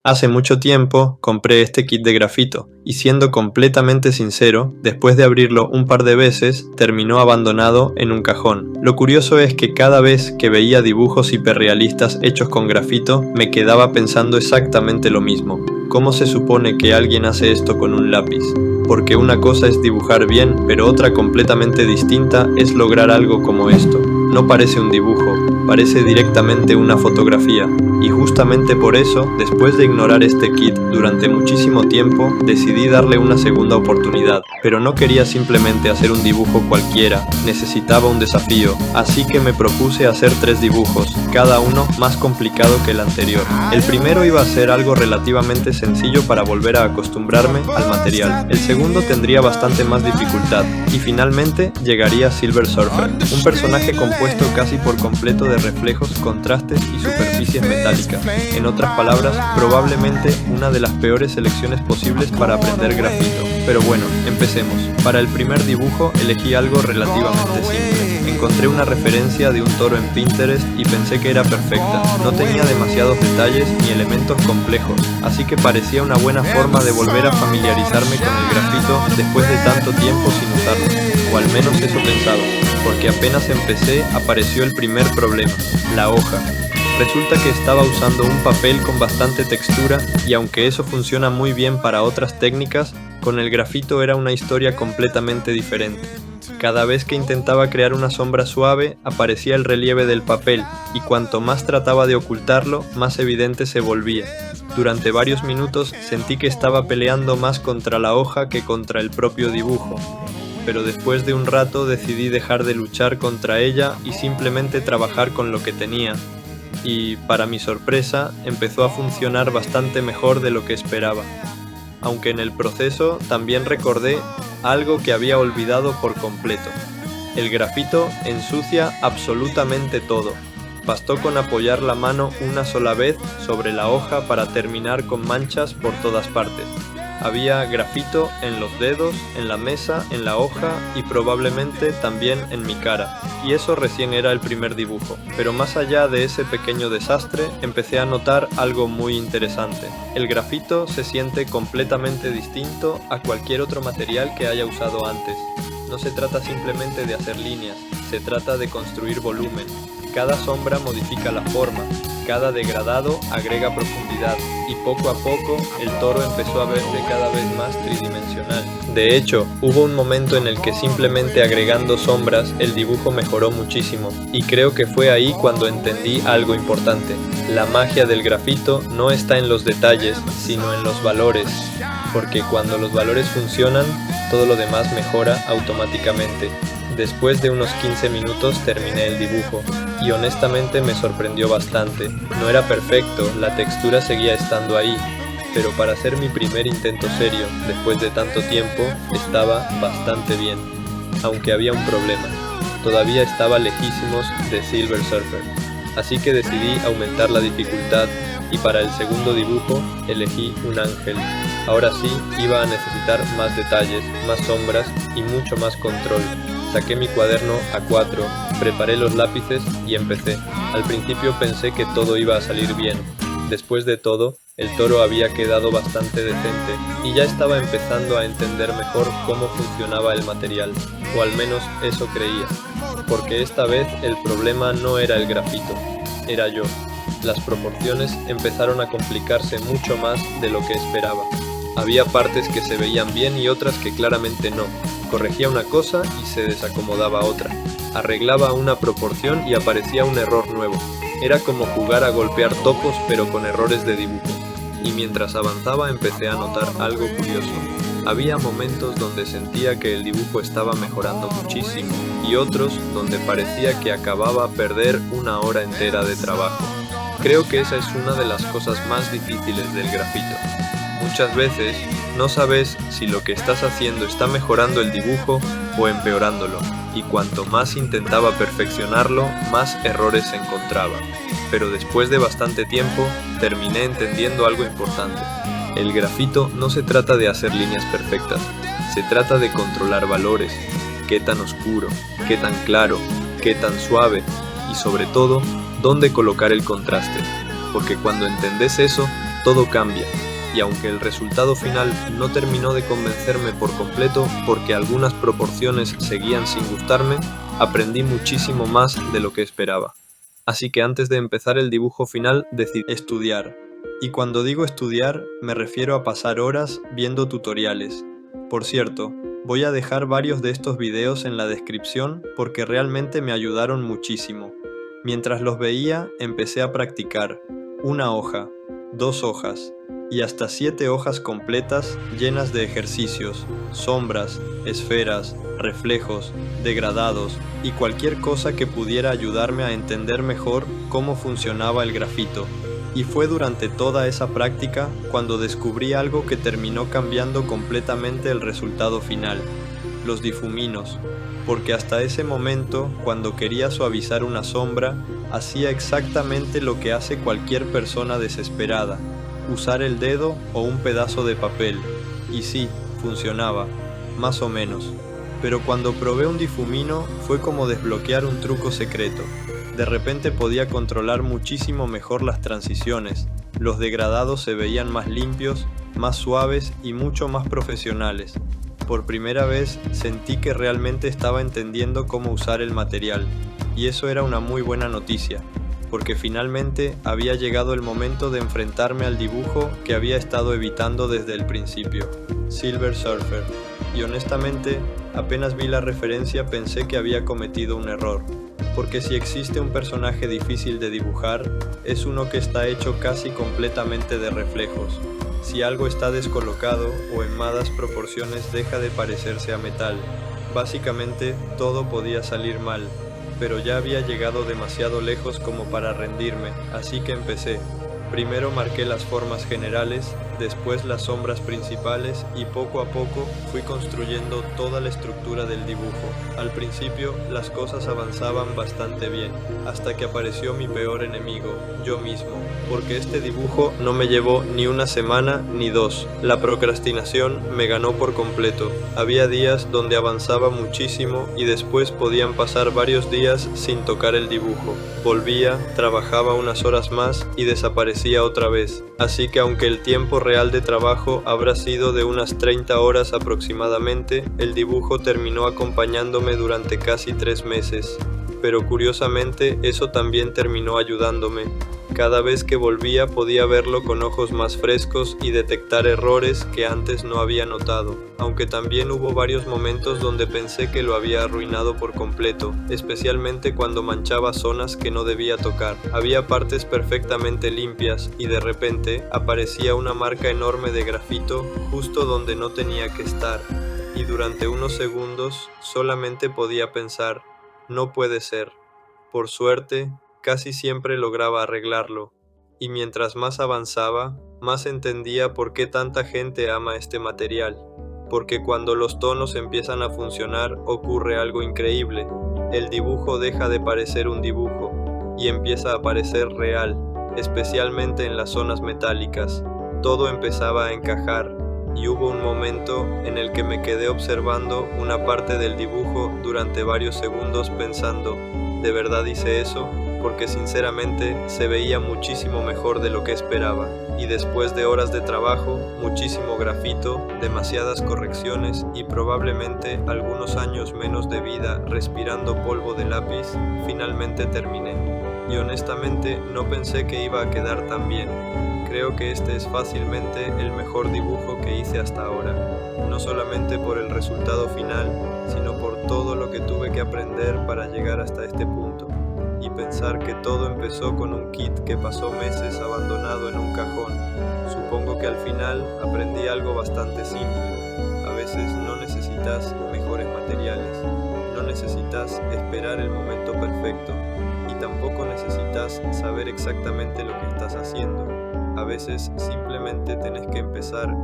Hace mucho tiempo compré este kit de grafito, y siendo completamente sincero, después de abrirlo un par de veces, terminó abandonado en un cajón. Lo curioso es que cada vez que veía dibujos hiperrealistas hechos con grafito, me quedaba pensando exactamente lo mismo. ¿Cómo se supone que alguien hace esto con un lápiz? Porque una cosa es dibujar bien, pero otra completamente distinta es lograr algo como esto. No parece un dibujo, parece directamente una fotografía. Y justamente por eso, después de ignorar este kit durante muchísimo tiempo, decidí darle una segunda oportunidad. Pero no quería simplemente hacer un dibujo cualquiera, necesitaba un desafío, así que me propuse hacer 3 dibujos, cada uno más complicado que el anterior. El primero iba a ser algo relativamente sencillo para volver a acostumbrarme al material. El segundo tendría bastante más dificultad, y finalmente llegaría Silver Surfer, un personaje compuesto casi por completo de reflejos, contrastes y superficies metálicas. En otras palabras, probablemente una de las peores selecciones posibles para aprender grafito. Pero bueno, empecemos. Para el primer dibujo elegí algo relativamente simple. Encontré una referencia de un toro en Pinterest y pensé que era perfecta. No tenía demasiados detalles ni elementos complejos, así que parecía una buena forma de volver a familiarizarme con el grafito después de tanto tiempo sin usarlo. O al menos eso pensaba, porque apenas empecé apareció el primer problema, la hoja. Resulta que estaba usando un papel con bastante textura y aunque eso funciona muy bien para otras técnicas, con el grafito era una historia completamente diferente. Cada vez que intentaba crear una sombra suave, aparecía el relieve del papel y cuanto más trataba de ocultarlo, más evidente se volvía. Durante varios minutos sentí que estaba peleando más contra la hoja que contra el propio dibujo. Pero después de un rato decidí dejar de luchar contra ella y simplemente trabajar con lo que tenía. Y, para mi sorpresa, empezó a funcionar bastante mejor de lo que esperaba. Aunque en el proceso también recordé algo que había olvidado por completo. El grafito ensucia absolutamente todo. Bastó con apoyar la mano una sola vez sobre la hoja para terminar con manchas por todas partes. Había grafito en los dedos, en la mesa, en la hoja y probablemente también en mi cara. Y eso recién era el primer dibujo. Pero más allá de ese pequeño desastre, empecé a notar algo muy interesante. El grafito se siente completamente distinto a cualquier otro material que haya usado antes. No se trata simplemente de hacer líneas, se trata de construir volumen. Cada sombra modifica la forma, cada degradado agrega profundidad y poco a poco el toro empezó a verse cada vez más tridimensional. De hecho, hubo un momento en el que simplemente agregando sombras el dibujo mejoró muchísimo y creo que fue ahí cuando entendí algo importante. La magia del grafito no está en los detalles, sino en los valores, porque cuando los valores funcionan, todo lo demás mejora automáticamente. Después de unos 15 minutos terminé el dibujo y honestamente me sorprendió bastante. No era perfecto, la textura seguía estando ahí, pero para hacer mi primer intento serio, después de tanto tiempo, estaba bastante bien. Aunque había un problema, todavía estaba lejísimos de Silver Surfer, así que decidí aumentar la dificultad y para el segundo dibujo elegí un ángel. Ahora sí iba a necesitar más detalles, más sombras y mucho más control. Saqué mi cuaderno A4, preparé los lápices y empecé. Al principio pensé que todo iba a salir bien. Después de todo, el toro había quedado bastante decente y ya estaba empezando a entender mejor cómo funcionaba el material, o al menos eso creía, porque esta vez el problema no era el grafito, era yo. Las proporciones empezaron a complicarse mucho más de lo que esperaba. Había partes que se veían bien y otras que claramente no. Corregía una cosa y se desacomodaba otra. Arreglaba una proporción y aparecía un error nuevo. Era como jugar a golpear topos pero con errores de dibujo. Y mientras avanzaba empecé a notar algo curioso. Había momentos donde sentía que el dibujo estaba mejorando muchísimo y otros donde parecía que acababa a perder una hora entera de trabajo. Creo que esa es una de las cosas más difíciles del grafito. Muchas veces no sabes si lo que estás haciendo está mejorando el dibujo o empeorándolo, y cuanto más intentaba perfeccionarlo, más errores encontraba. Pero después de bastante tiempo, terminé entendiendo algo importante. El grafito no se trata de hacer líneas perfectas, se trata de controlar valores, qué tan oscuro, qué tan claro, qué tan suave, y sobre todo, dónde colocar el contraste. Porque cuando entendés eso, todo cambia. Y aunque el resultado final no terminó de convencerme por completo porque algunas proporciones seguían sin gustarme, aprendí muchísimo más de lo que esperaba. Así que antes de empezar el dibujo final decidí estudiar. Y cuando digo estudiar, me refiero a pasar horas viendo tutoriales. Por cierto, voy a dejar varios de estos videos en la descripción porque realmente me ayudaron muchísimo. Mientras los veía, empecé a practicar. 1 hoja, 2 hojas y hasta 7 hojas completas llenas de ejercicios, sombras, esferas, reflejos, degradados y cualquier cosa que pudiera ayudarme a entender mejor cómo funcionaba el grafito. Y fue durante toda esa práctica cuando descubrí algo que terminó cambiando completamente el resultado final: los difuminos. Porque hasta ese momento, cuando quería suavizar una sombra, hacía exactamente lo que hace cualquier persona desesperada: usar el dedo o un pedazo de papel. Y sí, funcionaba, más o menos. Pero cuando probé un difumino fue como desbloquear un truco secreto. De repente podía controlar muchísimo mejor las transiciones, los degradados se veían más limpios, más suaves y mucho más profesionales. Por primera vez sentí que realmente estaba entendiendo cómo usar el material, y eso era una muy buena noticia, porque finalmente había llegado el momento de enfrentarme al dibujo que había estado evitando desde el principio: Silver Surfer. Y honestamente, apenas vi la referencia pensé que había cometido un error. Porque si existe un personaje difícil de dibujar, es uno que está hecho casi completamente de reflejos. Si algo está descolocado o en malas proporciones deja de parecerse a metal. Básicamente todo podía salir mal, pero ya había llegado demasiado lejos como para rendirme, así que empecé. Primero marqué las formas generales, después las sombras principales y poco a poco fui construyendo toda la estructura del dibujo. Al principio las cosas avanzaban bastante bien, hasta que apareció mi peor enemigo, yo mismo, porque este dibujo no me llevó ni 1 semana ni 2. La procrastinación me ganó por completo. Había días donde avanzaba muchísimo y después podían pasar varios días sin tocar el dibujo. Volvía, trabajaba unas horas más y desaparecía otra vez, así que aunque el tiempo real de trabajo habrá sido de unas 30 horas aproximadamente, el dibujo terminó acompañándome durante casi 3 meses. Pero curiosamente eso también terminó ayudándome. Cada vez que volvía podía verlo con ojos más frescos y detectar errores que antes no había notado, aunque también hubo varios momentos donde pensé que lo había arruinado por completo, especialmente cuando manchaba zonas que no debía tocar. Había partes perfectamente limpias y de repente aparecía una marca enorme de grafito justo donde no tenía que estar, y durante unos segundos solamente podía pensar: no puede ser. Por suerte, casi siempre lograba arreglarlo, y mientras más avanzaba, más entendía por qué tanta gente ama este material. Porque cuando los tonos empiezan a funcionar, ocurre algo increíble. El dibujo deja de parecer un dibujo, y empieza a parecer real, especialmente en las zonas metálicas. Todo empezaba a encajar, y hubo un momento en el que me quedé observando una parte del dibujo durante varios segundos pensando: ¿de verdad hice eso? Porque sinceramente se veía muchísimo mejor de lo que esperaba. Y después de horas de trabajo, muchísimo grafito, demasiadas correcciones y probablemente algunos años menos de vida respirando polvo de lápiz, finalmente terminé. Y honestamente no pensé que iba a quedar tan bien. Creo que este es fácilmente el mejor dibujo que hice hasta ahora, no solamente por el resultado final, sino por todo lo que tuve que aprender para llegar hasta este punto. Y pensar que todo empezó con un kit que pasó meses abandonado en un cajón. Supongo que al final aprendí algo bastante simple. A veces no necesitas mejores materiales, no necesitas esperar el momento perfecto, y tampoco necesitas saber exactamente lo que estás haciendo. A veces simplemente tenés que empezar